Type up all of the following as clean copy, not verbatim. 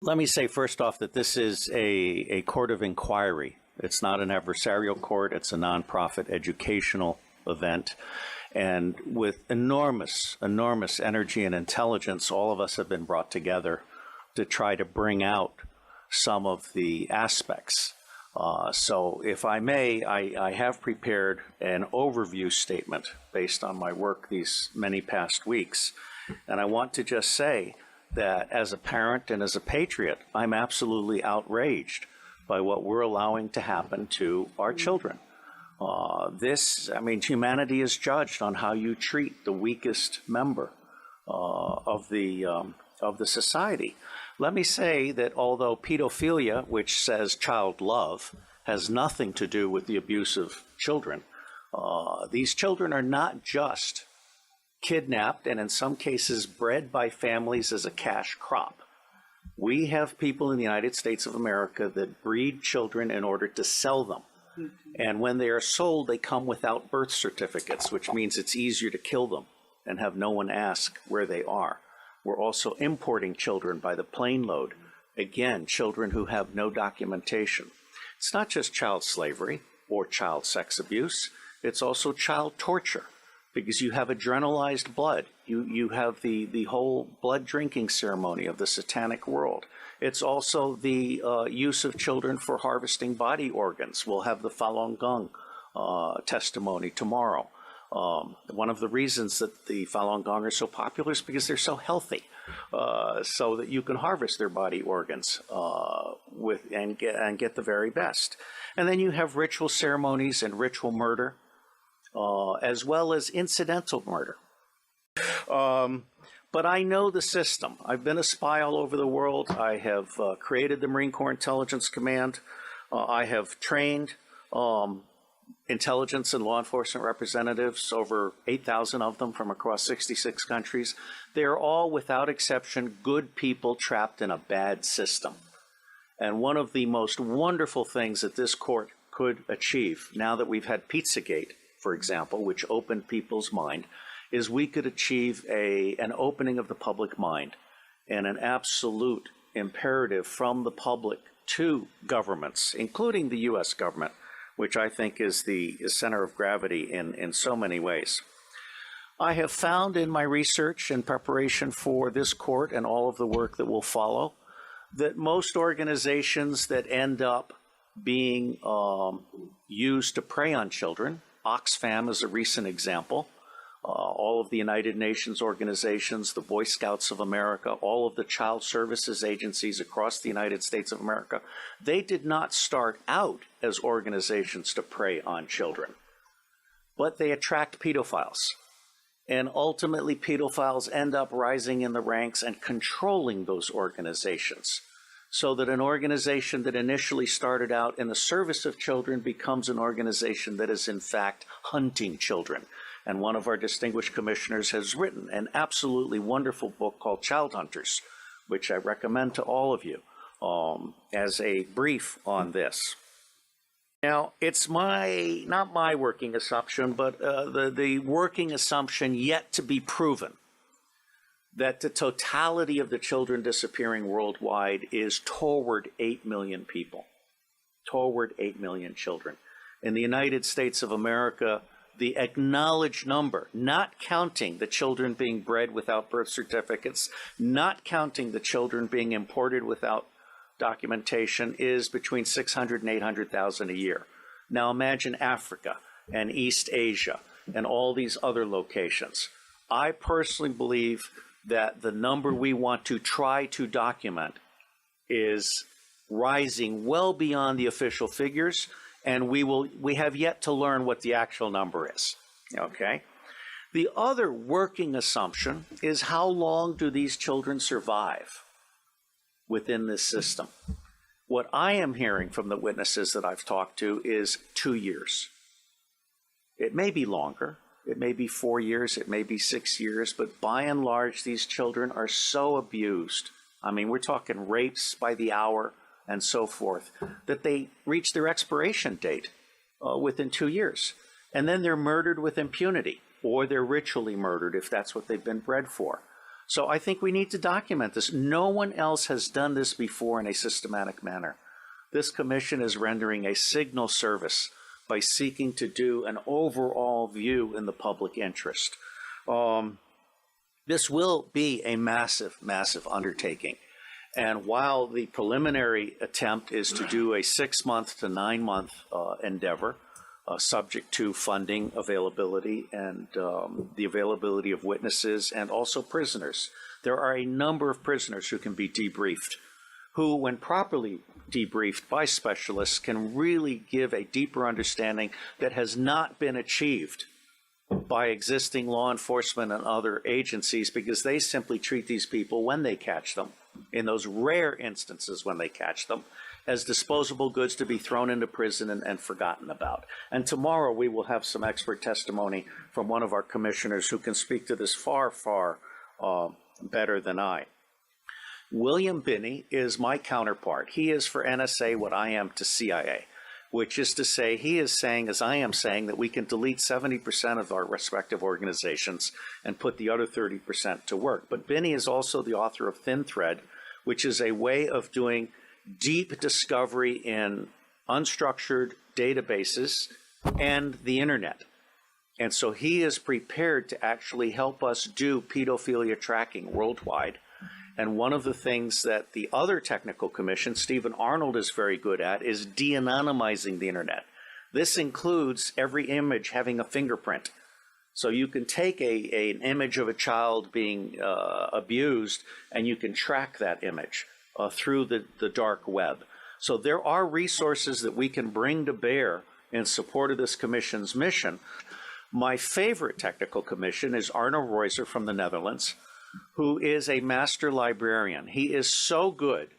Let me say first off that this is a court of inquiry. It's not an adversarial court. It's a nonprofit educational event. And with enormous, enormous energy and intelligence, all of us have been brought together to try to bring out some of the aspects. So if I may, I have prepared an overview statement based on my work these many past weeks. And I want to just say that as a parent and as a patriot, I'm absolutely outraged by what we're allowing to happen to our children. Humanity is judged on how you treat the weakest member of the society. Let me say that although pedophilia, which says child love, has nothing to do with the abuse of children, these children are not just kidnapped and in some cases bred by families as a cash crop. We have people in the United States of America that breed children in order to sell them. And when they are sold, they come without birth certificates, which means it's easier to kill them and have no one ask where they are. We're also importing children by the plane load. Again, children who have no documentation. It's not just child slavery or child sex abuse. It's also child torture, because you have adrenalized blood. You have the whole blood drinking ceremony of the satanic world. It's also the use of children for harvesting body organs. We'll have the Falun Gong testimony tomorrow. One of the reasons that the Falun Gong are so popular is because they're so healthy, so that you can harvest their body organs and get the very best. And then you have ritual ceremonies and ritual murder, as well as incidental murder. But I know the system. I've been a spy all over the world. I have created the Marine Corps Intelligence Command. I have trained intelligence and law enforcement representatives, over 8,000 of them from across 66 countries. They're all, without exception, good people trapped in a bad system. And one of the most wonderful things that this court could achieve, now that we've had Pizzagate, for example, which opened people's mind, is we could achieve an opening of the public mind and an absolute imperative from the public to governments, including the U.S. government, which I think is the center of gravity in so many ways. I have found in my research and preparation for this court and all of the work that will follow that most organizations that end up being used to prey on children, Oxfam is a recent example, all of the United Nations organizations, the Boy Scouts of America, all of the child services agencies across the United States of America, they did not start out as organizations to prey on children, but they attract pedophiles. And ultimately, pedophiles end up rising in the ranks and controlling those organizations, so that an organization that initially started out in the service of children becomes an organization that is in fact hunting children. And one of our distinguished commissioners has written an absolutely wonderful book called Child Hunters, which I recommend to all of you as a brief on this. Now, it's not my working assumption, but the working assumption yet to be proven that the totality of the children disappearing worldwide is toward 8 million people, toward 8 million children. In the United States of America, the acknowledged number, not counting the children being bred without birth certificates, not counting the children being imported without documentation, is between 600 and 800,000 a year. Now imagine Africa and East Asia and all these other locations. I personally believe that the number we want to try to document is rising well beyond the official figures, and we have yet to learn what the actual number is, okay? The other working assumption is, how long do these children survive within this system? What I am hearing from the witnesses that I've talked to is 2 years. It may be longer. It may be 4 years, it may be 6 years, but by and large, these children are so abused. I mean, we're talking rapes by the hour and so forth, that they reach their expiration date within 2 years. And then they're murdered with impunity, or they're ritually murdered if that's what they've been bred for. So I think we need to document this. No one else has done this before in a systematic manner. This commission is rendering a signal service by seeking to do an overall view in the public interest. This will be a massive, massive undertaking. And while the preliminary attempt is to do a 6-month to 9-month endeavor, subject to funding availability and the availability of witnesses and also prisoners, there are a number of prisoners who can be debriefed, who, when properly debriefed by specialists, can really give a deeper understanding that has not been achieved by existing law enforcement and other agencies, because they simply treat these people when they catch them, in those rare instances when they catch them, as disposable goods to be thrown into prison and forgotten about. And tomorrow we will have some expert testimony from one of our commissioners who can speak to this far, far better than I. William Binney is my counterpart. He is for NSA what I am to CIA, which is to say, he is saying, as I am saying, that we can delete 70% of our respective organizations and put the other 30% to work. But Binney is also the author of Thin Thread, which is a way of doing deep discovery in unstructured databases and the internet. And so he is prepared to actually help us do pedophilia tracking worldwide. And one of the things that the other technical commission, Stephen Arnold, is very good at is de-anonymizing the internet. This includes every image having a fingerprint. So you can take an image of a child being abused, and you can track that image through the dark web. So there are resources that we can bring to bear in support of this commission's mission. My favorite technical commission is Arno Reuser from the Netherlands, who is a master librarian. He is so good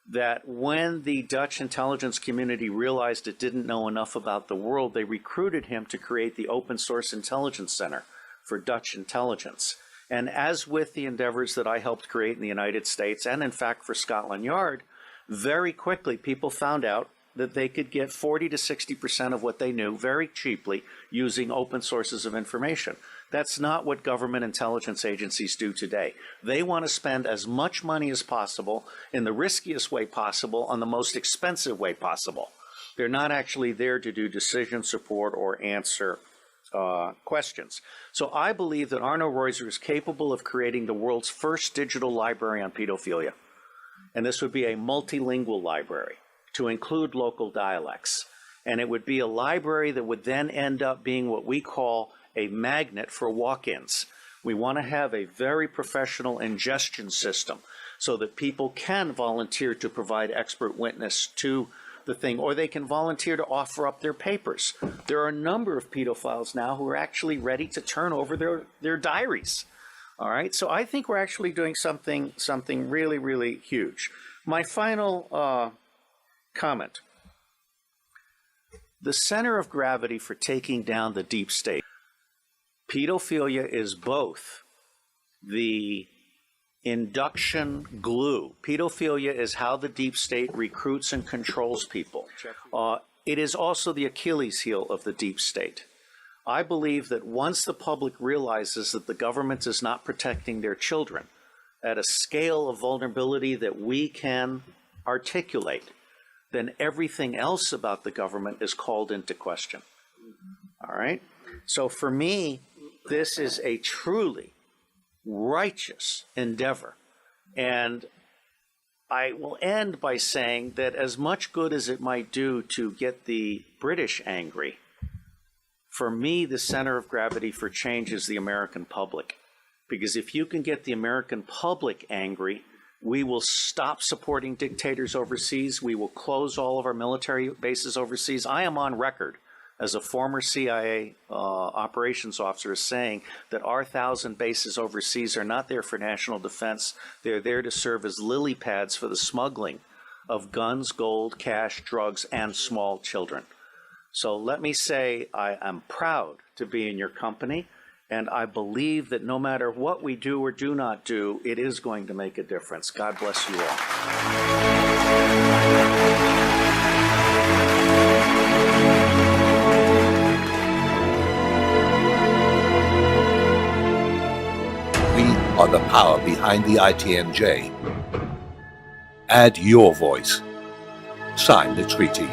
that when the Dutch intelligence community realized it didn't know enough about the world, they recruited him to create the Open Source Intelligence Center for Dutch intelligence. And as with the endeavors that I helped create in the United States, and in fact for Scotland Yard, very quickly people found out that they could get 40 to 60% of what they knew very cheaply using open sources of information. That's not what government intelligence agencies do today. They want to spend as much money as possible in the riskiest way possible on the most expensive way possible. They're not actually there to do decision support or answer questions. So I believe that Arno Reuser is capable of creating the world's first digital library on pedophilia. And this would be a multilingual library to include local dialects. And it would be a library that would then end up being what we call a magnet for walk-ins. We want to have a very professional ingestion system so that people can volunteer to provide expert witness to the thing, or they can volunteer to offer up their papers. There are a number of pedophiles now who are actually ready to turn over their diaries. All right, so I think we're actually doing something really, really huge. My final comment. The center of gravity for taking down the deep state. Pedophilia is both the induction glue. Pedophilia is how the deep state recruits and controls people. It is also the Achilles heel of the deep state. I believe that once the public realizes that the government is not protecting their children at a scale of vulnerability that we can articulate, then everything else about the government is called into question. All right? So for me, this is a truly righteous endeavor. And I will end by saying that as much good as it might do to get the British angry, for me, the center of gravity for change is the American public. Because if you can get the American public angry, we will stop supporting dictators overseas. We will close all of our military bases overseas. I am on record as a former CIA operations officer saying that our 1,000 bases overseas are not there for national defense. They're there to serve as lily pads for the smuggling of guns, gold, cash, drugs, and small children. So let me say I am proud to be in your company, and I believe that no matter what we do or do not do, it is going to make a difference. God bless you all. We are the power behind the ITNJ. Add your voice. Sign the treaty.